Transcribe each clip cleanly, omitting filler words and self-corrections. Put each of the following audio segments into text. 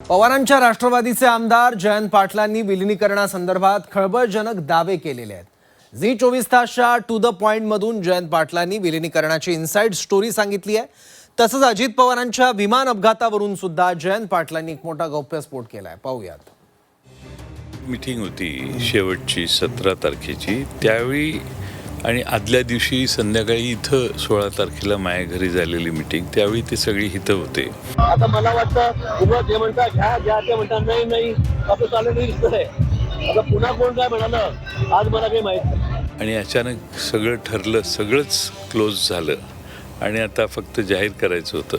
पवारांच्या राष्ट्रवादीचे आमदार जयंत पाटलांनी विलिनीकरणासंदर्भात खळबळजनक दावे केलेले आहेत। झी 24 तासच्या टू द पॉइंट मधून जयंत पाटलांनी विलिनीकरणाची इनसाइड स्टोरी सांगितली आहे। तसंच अजित पवारांच्या विमान अपघातावरून सुद्धा जयंत पाटलांनी एक मोठा गौप्यस्फोट केलाय। पाहूयात। मीटिंग होती शेवटची 17 तारखेची, त्यावेळी आणि आदल्या दिवशी संध्याकाळी इथं 16 तारखेला माझ्या घरी झालेली मीटिंग, त्यावेळी ते सगळे इथं होते। आता मला वाटतं उभं ते म्हणतात घ्या ते म्हणतात नाही असं चाललेलं दिसतंय। आता पुन्हा कोण काय म्हणालं आज मला काही माहित नाही। आणि अचानक सगळं ठरलं, सगळंच क्लोज झालं आणि आता फक्त जाहीर करायचं होतं।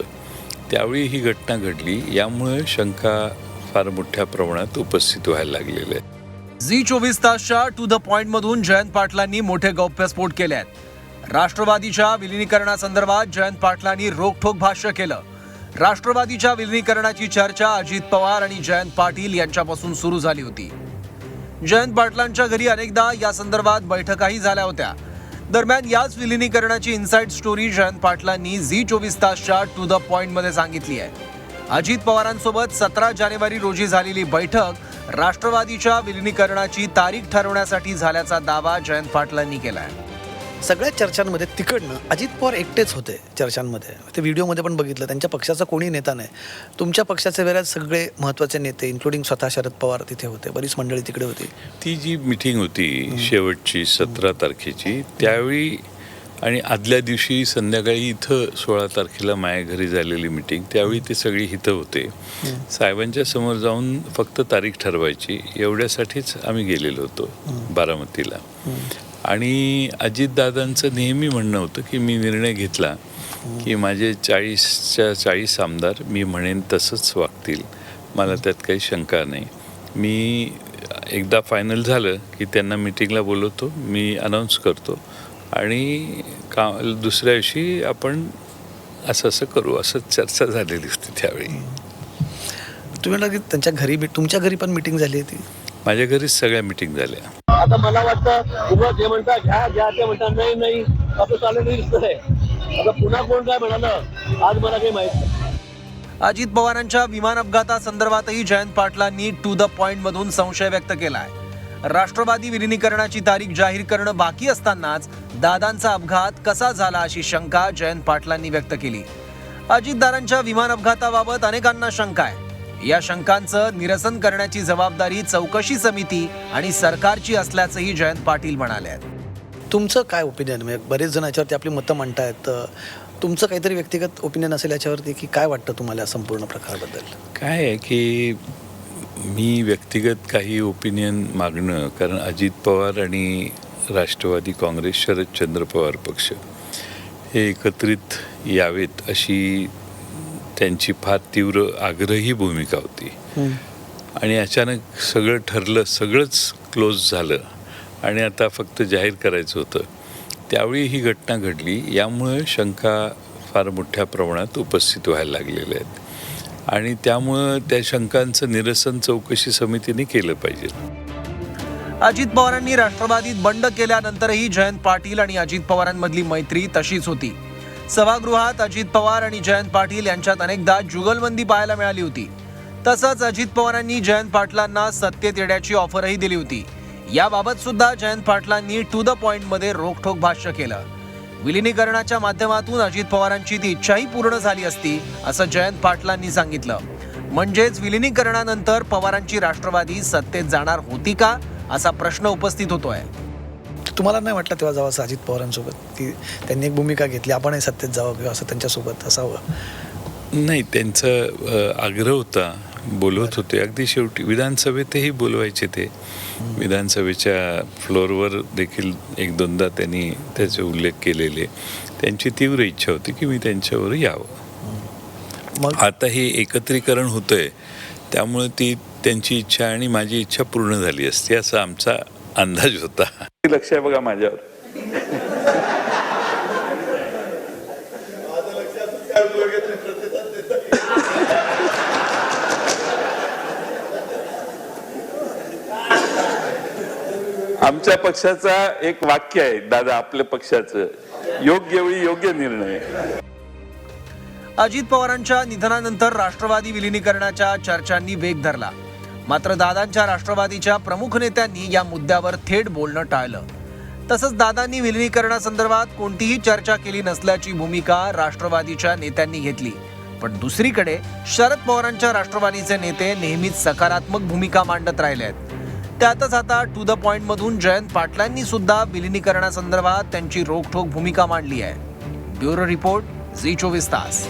त्यावेळी ही घटना घडली, यामुळे शंका फार मोठ्या प्रमाणात उपस्थित व्हायला लागलेल्या आहेत। झी 24 तासच्या टू द पॉइंट मधून जयंत पाटलांनी मोठे गौप्यस्फोट केले आहेत। राष्ट्रवादीच्या विलिनीकरणासंदर्भात जयंत पाटलांनी रोखठोक भाष्य केलं। राष्ट्रवादीच्या विलिनीकरणाची चर्चा अजित पवार आणि जयंत पाटील यांच्यापासून सुरू झाली होती। जयंत पाटलांच्या घरी अनेकदा या संदर्भात बैठकाही झाल्या होत्या। दरम्यान याच विलिनीकरणाची इनसाइड स्टोरी जयंत पाटलांनी झी 24 तासच्या टू द पॉइंट मध्ये सांगितली आहे। अजित पवारांसोबत 17 जानेवारी रोजी झालेली बैठक राष्ट्रवादीच्या विलिनीकरणाची तारीख ठरवण्यासाठी झाल्याचा दावा जयंत पाटलांनी केलाय। सगळ्या चर्चांमध्ये तिकडनं अजित पवार एकटेच होते चर्चांमध्ये। ते व्हिडिओमध्ये पण बघितलं, त्यांच्या पक्षाचा कोणी नेता नाही। तुमच्या पक्षाचे वेळेस सगळे महत्त्वाचे नेते इन्क्लुडिंग स्वतः शरद पवार तिथे होते, बरीच मंडळी तिकडे होती। ती जी मीटिंग होती शेवटची 17 तारखेची, त्यावेळी आणि आदल्या दिवशी संध्याकाळी इथं 16 तारखेला माझ्या घरी झालेली मीटिंग, त्यावेळी ते सगळे इथं होते। साहेबांच्या समोर जाऊन फक्त तारीख ठरवायची एवढ्यासाठीच आम्ही गेलेलो होतो बारामतीला। आणि अजितदादांचं नेहमी म्हणणं होतं की मी निर्णय घेतला की माझे 40च्या 40 आमदार मी म्हणेन तसंच वागतील, मला त्यात काही शंका नाही। मी एकदा फायनल झालं की त्यांना मीटिंगला बोलवतो, मी अनाऊन्स करतो आणि दुसऱ्या दिवशी आपण असं करू, असं चर्चा झालेली होती त्यावेळी। तुम्ही म्हणाला की त्यांच्या घरी तुमच्या घरी पण मीटिंग झाली होती? माझ्या घरीच सगळ्या मीटिंग झाल्या। आता मला वाटतं उभं ते म्हणतात घ्या ते म्हणतात नाही असं चाललेलं दिसतंय। आता पुन्हा कोण काय म्हणालं आज मला काही माहित नाही। अजित पवारांच्या विमान अपघातासंदर्भातही जयंत पाटलांनी टू द पॉइंट मधून संशय व्यक्त केलाय। राष्ट्रवादी विलिनीकरणाची तारीख जाहीर करणं बाकी असतानाच दादांचा अपघात कसा झाला अशी शंका जयंत पाटलांनी व्यक्त केली। अजितदादांच्या विमान अपघाताबाबत अनेकांना शंका आहे। या शंकांचं निरसन करण्याची जबाबदारी चौकशी समिती आणि सरकारची असल्याचंही जयंत पाटील म्हणाले आहेत। तुमचं काय ओपिनियन? म्हणजे बरेच जण याच्यावरती आपली मतं मांडतायत, तुमचं काहीतरी व्यक्तिगत ओपिनियन असेल याच्यावरती की काय वाटतं तुम्हाला संपूर्ण प्रकाराबद्दल? काय आहे की मी व्यक्तिगत काही ओपिनियन मागणं, कारण अजित पवार आणि राष्ट्रवादी काँग्रेस शरदचंद्र पवार पक्ष हे एकत्रित यावेत अशी त्यांची फार तीव्र आग्रही भूमिका होती। आणि अचानक सगळं ठरलं, सगळंच क्लोज झालं आणि आता फक्त जाहीर करायचं होतं। त्यावेळी ही घटना घडली, यामुळे शंका फार मोठ्या प्रमाणात उपस्थित व्हायला लागलेल्या आहेत आणि त्यामुळं त्या शंकांचं निरसन चौकशी समितीने केलं पाहिजे। अजित पवारांनी राष्ट्रवादीत बंड केल्यानंतरही जयंत पाटील आणि अजित पवारांमधली मैत्री तशीच होती। सभागृहात अजित पवार आणि जयंत पाटील यांच्यात अनेकदा जुगलबंदी पाहायला मिळाली होती। तसंच अजित पवारांनी जयंत पाटलांना सत्तेत येण्याची ऑफरही दिली होती। याबाबत सुद्धा जयंत पाटलांनी टू द पॉइंट मध्ये रोखठोक भाष्य केलं। विलिनीकरणाच्या माध्यमातून अजित पवारांची ती इच्छाही पूर्ण झाली असती असं जयंत पाटलांनी सांगितलं। म्हणजेच विलिनीकरणानंतर पवारांची राष्ट्रवादी सत्तेत जाणार होती का असा प्रश्न उपस्थित होतोय। तुम्हाला नाही वाटलं तेव्हा जावं अजित पवारांसोबत की त्यांनी एक भूमिका घेतली, आपणही सत्तेत जावं किंवा असं त्यांच्यासोबत असावं? नाही, त्यांचा आग्रह होता, बोलवत होते। अगदी शेवटी विधानसभेतही बोलवायचे, ते विधानसभेच्या फ्लोअरवर देखील एक दोनदा त्यांनी त्याचे उल्लेख केलेले। त्यांची तीव्र इच्छा होती की मी त्यांच्यावर यावं। मग आता हे एकत्रीकरण होतंय, त्यामुळे ती त्यांची इच्छा आणि माझी इच्छा पूर्ण झाली असती असा आमचा अंदाज होता। लक्ष आहे बघा माझ्यावर। आमच्या पक्षाचा एक वाक्य आहे दादा, आपल्या पक्षाचं, योग्य वेळी योग्य निर्णय। अजित पवारांच्या निधनानंतर राष्ट्रवादी विलिनीकरणाच्या चर्चांनी वेग धरला. मात्र दादांच्या राष्ट्रवादीच्या प्रमुख नेत्यांनी या मुद्द्यावर थेट बोलणं टाळलं. तसंच दादांनी विलिनीकरणासंदर्भात कोणतीही चर्चा केली नसल्याची भूमिका राष्ट्रवादीच्या नेत्यांनी घेतली. पण दुसरीकडे शरद पवारांच्या राष्ट्रवादीचे नेते नेहमीच सकारात्मक भूमिका मांडत राहिले आहेत. त्यातच आता टू द पॉइंट मधून जयंत पाटलांनी सुद्धा विलिनीकरणासंदर्भात त्यांची रोखठोक भूमिका मांडली आहे. ब्युरो रिपोर्ट, झी 24 तास.